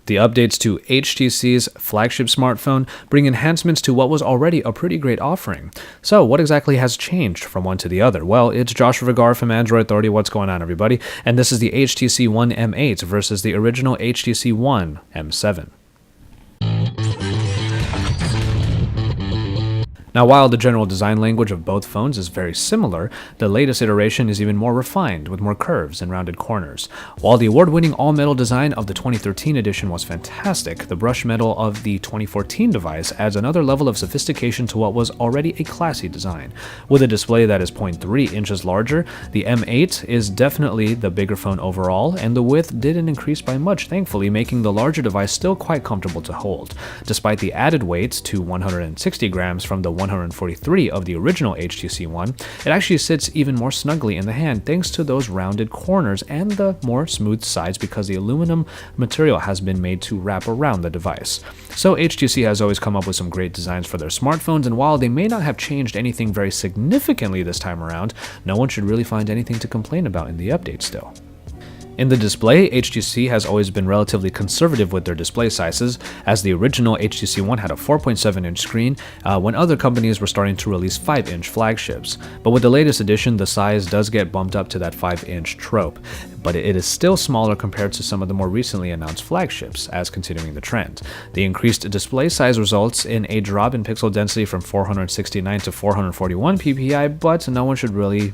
The updates to HTC's flagship smartphone bring enhancements to what was already a pretty great offering. So what exactly has changed from one to the other? Well, it's Josh Vergara from Android Authority. What's going on, everybody? And this is the HTC One M8 versus the original HTC One M7. Now, while the general design language of both phones is very similar, the latest iteration is even more refined, with more curves and rounded corners. While the award-winning all-metal design of the 2013 edition was fantastic, the brushed metal of the 2014 device adds another level of sophistication to what was already a classy design. With a display that is 0.3 inches larger, the M8 is definitely the bigger phone overall, and the width didn't increase by much, thankfully, making the larger device still quite comfortable to hold. Despite the added weight to 160 grams from the 143 of the original HTC One, it actually sits even more snugly in the hand thanks to those rounded corners and the more smooth sides because the aluminum material has been made to wrap around the device. So HTC has always come up with some great designs for their smartphones, and while they may not have changed anything very significantly this time around, no one should really find anything to complain about in the update still. In the display, HTC has always been relatively conservative with their display sizes, as the original HTC One had a 4.7-inch screen when other companies were starting to release 5-inch flagships. But with the latest edition, the size does get bumped up to that 5-inch trope, but it is still smaller compared to some of the more recently announced flagships, as continuing the trend. The increased display size results in a drop in pixel density from 469 to 441 ppi, but no one should really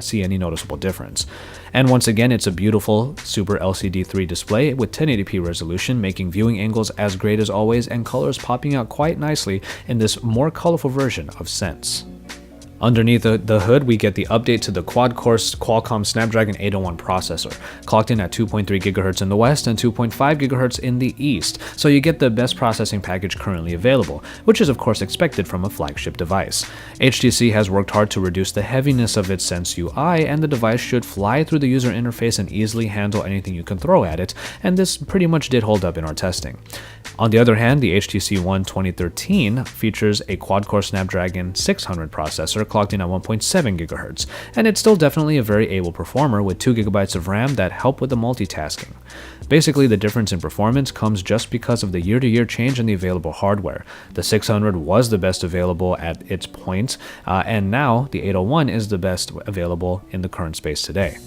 see any noticeable difference. And once again, it's a beautiful Super LCD 3 display with 1080p resolution, making viewing angles as great as always and colors popping out quite nicely in this more colorful version of Sense. Underneath the hood, we get the update to the quad-core Qualcomm Snapdragon 801 processor, clocked in at 2.3 GHz in the west and 2.5 GHz in the east, so you get the best processing package currently available, which is of course expected from a flagship device. HTC has worked hard to reduce the heaviness of its Sense UI, and the device should fly through the user interface and easily handle anything you can throw at it, and this pretty much did hold up in our testing. On the other hand, the HTC One 2013 features a quad-core Snapdragon 600 processor clocked in at 1.7 GHz, and it's still definitely a very able performer with 2 GB of RAM that help with the multitasking. Basically, the difference in performance comes just because of the year-to-year change in the available hardware. The 600 was the best available at its point, and now the 801 is the best available in the current space today.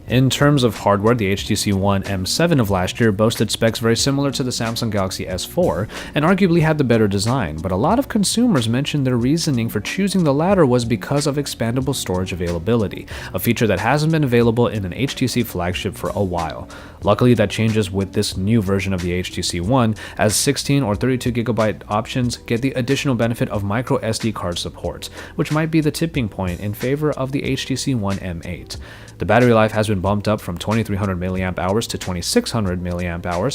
In terms of hardware, the HTC One M7 of last year boasted specs very similar to the Samsung Galaxy S4 and arguably had the better design, but a lot of consumers mentioned their reasoning for choosing the latter was because of expandable storage availability, a feature that hasn't been available in an HTC flagship for a while. Luckily, that changes with this new version of the HTC One, as 16 or 32 GB options get the additional benefit of micro SD card support, which might be the tipping point in favor of the HTC One M8. The battery life has been bumped up from 2300 mAh to 2600 mAh,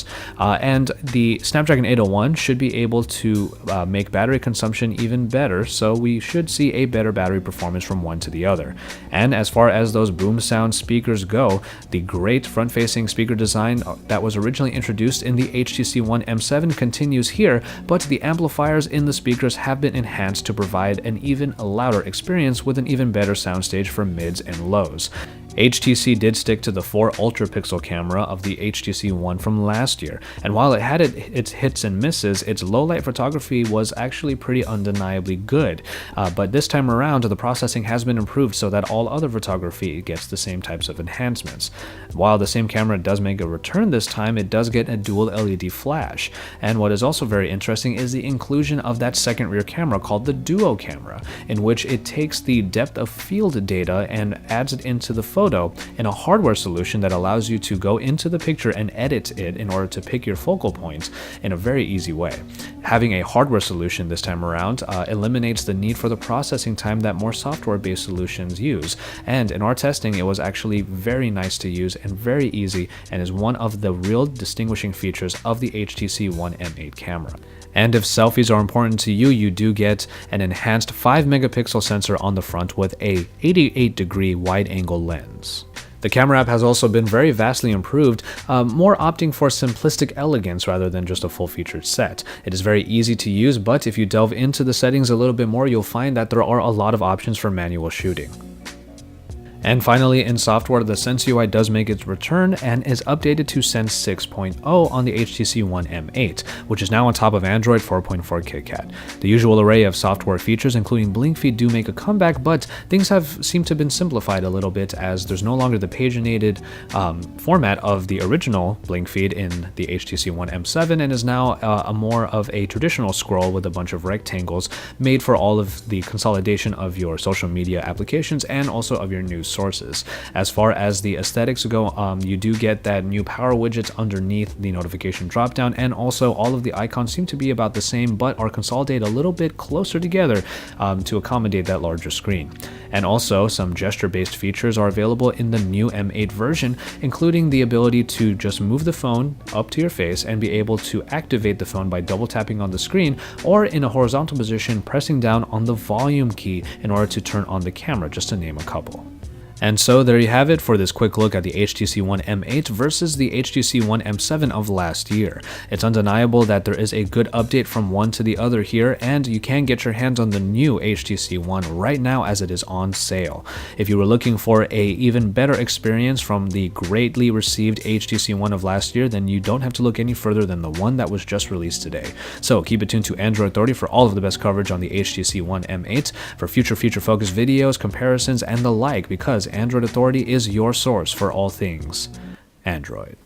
and the Snapdragon 801 should be able to make battery consumption even better, so we should see a better battery performance from one to the other. And as far as those boom sound speakers go, the great front-facing speaker design that was originally introduced in the HTC One M7 continues here, but the amplifiers in the speakers have been enhanced to provide an even louder experience with an even better soundstage for mids and lows. HTC did stick to the 4 ultra-pixel camera of the HTC One from last year, and while it had its hits and misses, its low-light photography was actually pretty undeniably good. But this time around, the processing has been improved so that all other photography gets the same types of enhancements. While the same camera does make a return this time, it does get a dual LED flash. And what is also very interesting is the inclusion of that second rear camera called the Duo camera, in which it takes the depth of field data and adds it into the photo in a hardware solution that allows you to go into the picture and edit it in order to pick your focal points in a very easy way. Having a hardware solution this time around eliminates the need for the processing time that more software-based solutions use, and in our testing it was actually very nice to use and very easy, and is one of the real distinguishing features of the HTC One M8 camera. And if selfies are important to you, you do get an enhanced 5 megapixel sensor on the front with a 88-degree wide-angle lens. The camera app has also been very vastly improved, more opting for simplistic elegance rather than just a full-featured set. It is very easy to use, but if you delve into the settings a little bit more, you'll find that there are a lot of options for manual shooting. And finally, in software, the Sense UI does make its return and is updated to Sense 6.0 on the HTC One M8, which is now on top of Android 4.4 KitKat. The usual array of software features, including blink feed, do make a comeback, but things have seemed to have been simplified a little bit, as there's no longer the paginated format of the original blink feed in the HTC One M7, and is now a more of a traditional scroll with a bunch of rectangles made for all of the consolidation of your social media applications and also of your news sources. As far as the aesthetics go, you do get that new power widgets underneath the notification dropdown, and also all of the icons seem to be about the same but are consolidated a little bit closer together to accommodate that larger screen. And also, some gesture-based features are available in the new M8 version, including the ability to just move the phone up to your face and be able to activate the phone by double tapping on the screen, or in a horizontal position pressing down on the volume key in order to turn on the camera, just to name a couple. And so there you have it for this quick look at the HTC One M8 versus the HTC One M7 of last year. It's undeniable that there is a good update from one to the other here, and you can get your hands on the new HTC One right now as it is on sale. If you were looking for a even better experience from the greatly received HTC One of last year, then you don't have to look any further than the one that was just released today. So keep it tuned to Android Authority for all of the best coverage on the HTC One M8 for future feature-focused videos, comparisons, and the like, because Android Authority is your source for all things Android.